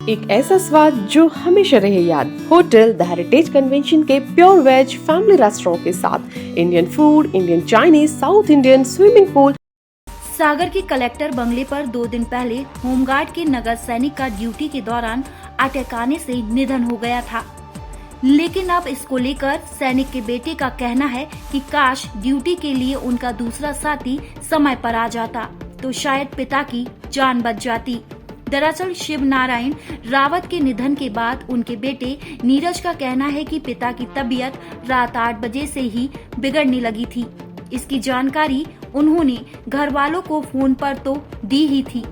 एक ऐसा स्वाद जो हमेशा रहे याद। होटल द हेरिटेज कन्वेंशन के प्योर वेज फैमिली रेस्टोरेंट के साथ Indian food, Indian Chinese, south Indian, swimming pool. Sagar के कलेक्टर बंगले पर 2 दिन पहले होमगार्ड के नगर सैनिक का ड्यूटी के दौरान अटैक आने से निधन हो गया था। लेकिन अब इसको लेकर सैनिक के बेटे का कहना है कि काश ड्यूटी के लिए उनका दूसरा साथी समय पर आ जाता तो शायद पिता की जान बच जाती। दरअसल शिव नारायण रावत के निधन के बाद उनके बेटे नीरज का कहना है कि पिता की तबीयत रात 8 बजे से ही बिगड़ने लगी थी। इसकी जानकारी उन्होंने घर वालों को फोन पर तो दी ही थी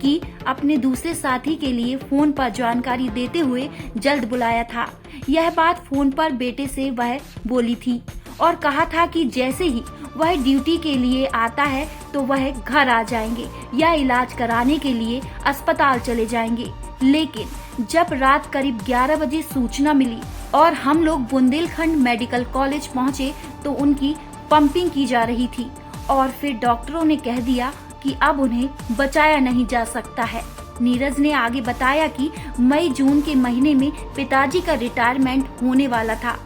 कि अपने दूसरे साथी के लिए फोन पर जानकारी देते हुए जल्द बुलाया था। यह बात फोन पर बेटे से वह बोली थी और कहा था कि जैसे ही वह ड्यूटी के लिए आता है तो वह घर आ जाएंगे या इलाज कराने के लिए अस्पताल चले जाएंगे। लेकिन जब रात करीब 11 बजे सूचना मिली और हम लोग बुंदेलखंड मेडिकल कॉलेज पहुंचे तो उनकी पंपिंग की जा रही थी और फिर डॉक्टरों ने कह दिया कि अब उन्हें बचाया नहीं जा सकता है। नीरज ने आगे बताया कि मई जून के महीने में पिताजी का रिटायरमेंट होने वाला था।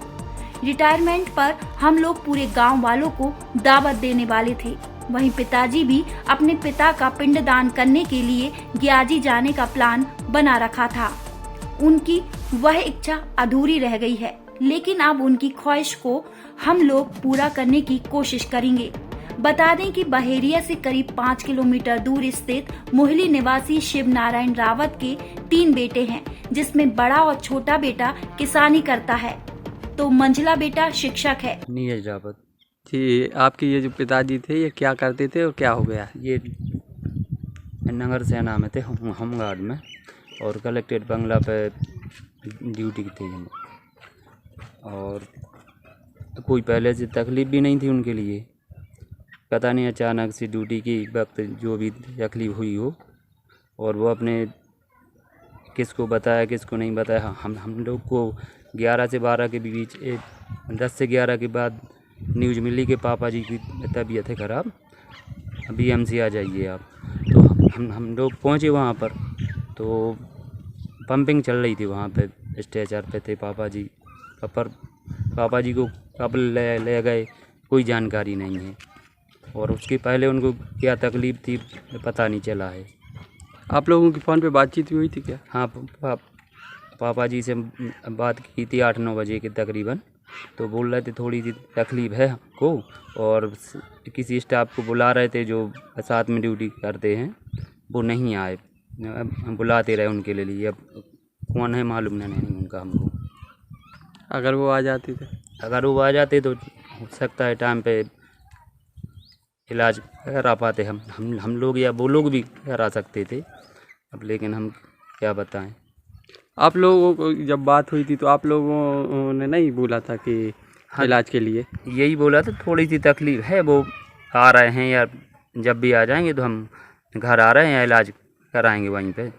रिटायरमेंट पर हम लोग पूरे गांव वालों को दावत देने वाले थे। वहीं पिताजी भी अपने पिता का पिंडदान करने के लिए ग्याजी जाने का प्लान बना रखा था। उनकी वह इच्छा अधूरी रह गई है, लेकिन अब उनकी ख्वाहिश को हम लोग पूरा करने की कोशिश करेंगे। बता दें कि बहेरिया से करीब 5 किलोमीटर दूर स्थित मोहली निवासी शिव नारायण रावत के 3 बेटे हैं, जिसमें बड़ा और छोटा बेटा किसानी करता है तो मंझला बेटा शिक्षक है। नीरज रावत जी, आपके ये जो पिताजी थे ये क्या करते थे और क्या हो गया? ये नगर सेना में थे, होमगार्ड में, और कलेक्ट्रेट बंगला पे ड्यूटी की थी। और कोई पहले से तकलीफ़ भी नहीं थी उनके लिए, पता नहीं अचानक से ड्यूटी की वक्त जो भी तकलीफ़ हुई हो, और वो अपने किसको बताया किसको नहीं बताया। हम लोग को 11 से 12 के बीच 10 से 11 के बाद न्यूज़ मिली कि पापा जी की तबीयत है ख़राब, BMC आ जाइए आप। तो हम लोग पहुँचे वहाँ पर, तो पंपिंग चल रही थी वहाँ पे, स्ट्रेचर पे थे पापा जी। पर पापा जी को कब ले गए कोई जानकारी नहीं है, और उसके पहले उनको क्या तकलीफ़ थी पता नहीं चला है। आप लोगों की फ़ोन पे बातचीत हुई थी क्या? हाँ, पापा जी से बात की थी 8-9 बजे के तकरीबन, तो बोल रहे थे थोड़ी सी तकलीफ़ है हमको, और किसी स्टाफ को बुला रहे थे जो साथ में ड्यूटी करते हैं, वो नहीं आए। हम बुलाते रहे उनके लिए, अब कौन है मालूम नहीं उनका हमको। अगर वो आ जाते तो हो सकता है टाइम पे इलाज करा पाते हम लोग, या वो लोग भी करा सकते थे अब, लेकिन हम क्या बताएं। आप लोगों को जब बात हुई थी तो आप लोगों ने नहीं बोला था कि इलाज के लिए? यही बोला था थोड़ी सी तकलीफ़ है, वो आ रहे हैं या जब भी आ जाएंगे तो हम घर आ रहे हैं या इलाज कराएंगे वहीं पे।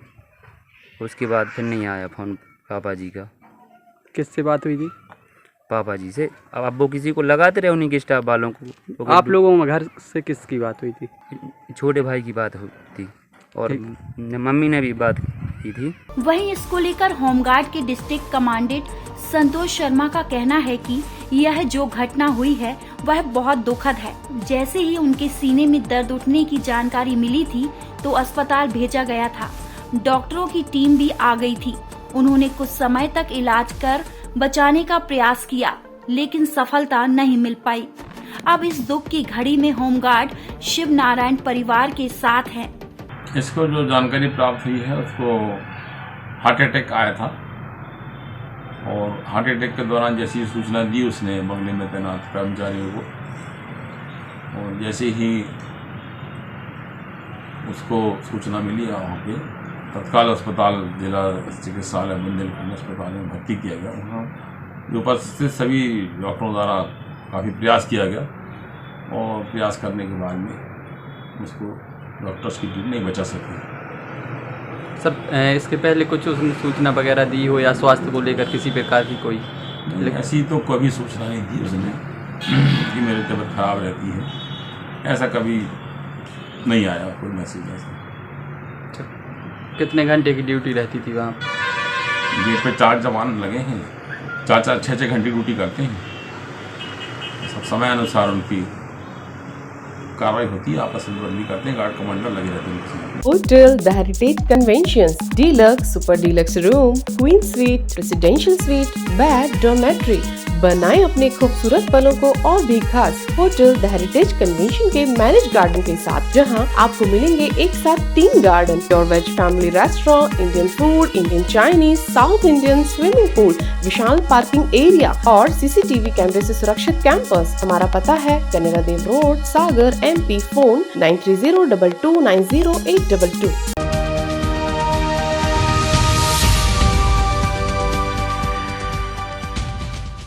उसके बाद फिर नहीं आया फ़ोन पापा जी का। किससे बात हुई थी? पापा जी से। अब वो किसी को लगाते रहे उन्हीं के स्टाफ वालों को। आप लोगों में घर से किसकी बात हुई थी? छोटे भाई की बात हुई थी, और मम्मी ने भी बात की थी। वहीं इसको लेकर होमगार्ड के डिस्ट्रिक्ट कमांडेंट संतोष शर्मा का कहना है कि यह जो घटना हुई है वह बहुत दुखद है। जैसे ही उनके सीने में दर्द उठने की जानकारी मिली थी तो अस्पताल भेजा गया था। डॉक्टरों की टीम भी आ गई थी। उन्होंने कुछ समय तक इलाज कर बचाने का प्रयास किया, लेकिन सफलता नहीं मिल पाई। अब इस दुख की घड़ी में होमगार्ड शिव नारायण परिवार के साथ हैं। इसको जो जानकारी प्राप्त हुई है उसको हार्ट अटैक आया था, और हार्ट अटैक के दौरान जैसी सूचना दी उसने बंगले में तैनात कर्मचारियों को, और जैसे ही उसको सूचना मिली वहाँ पे तत्काल अस्पताल जिला चिकित्सालय बुंदेलखंड अस्पताल में भर्ती किया गया। वहाँ जो उपस्थित सभी डॉक्टरों द्वारा काफ़ी प्रयास किया गया, और प्रयास करने के बाद में उसको डॉक्टर्स की टीम नहीं बचा सकी। सर, इसके पहले कुछ उसने सूचना वगैरह दी हो या स्वास्थ्य को लेकर किसी प्रकार की कोई? ऐसी तो कभी सूचना नहीं दी उसने कि मेरी तबीयत खराब रहती है, ऐसा कभी नहीं आया कोई मैसेज ऐसा। कितने घंटे की ड्यूटी रहती थी वहाँ? गेट पे 4 जवान लगे हैं, 4-4, 6-6 घंटे ड्यूटी करते हैं। सब समय अनुसार उनकी कार्रवाई होती है, आपस में बदली करते हैं, गार्ड कमांडर लगे रहते हैं। Hotel the heritage conventions, deluxe, super deluxe room, queen suite, residential suite, bed, dormitory. बनाएं अपने खूबसूरत पलों को और भी खास होटल द हेरिटेज कन्वेंशन के मैनेज गार्डन के साथ, जहां आपको मिलेंगे एक साथ 3 garden, pure veg family restaurant, Indian food, Indian Chinese, south Indian, swimming pool, विशाल पार्किंग एरिया और सीसीटीवी कैमरे से सुरक्षित कैंपस। हमारा पता है कनेरा देव रोड, सागर, MP। फोन 9302290822।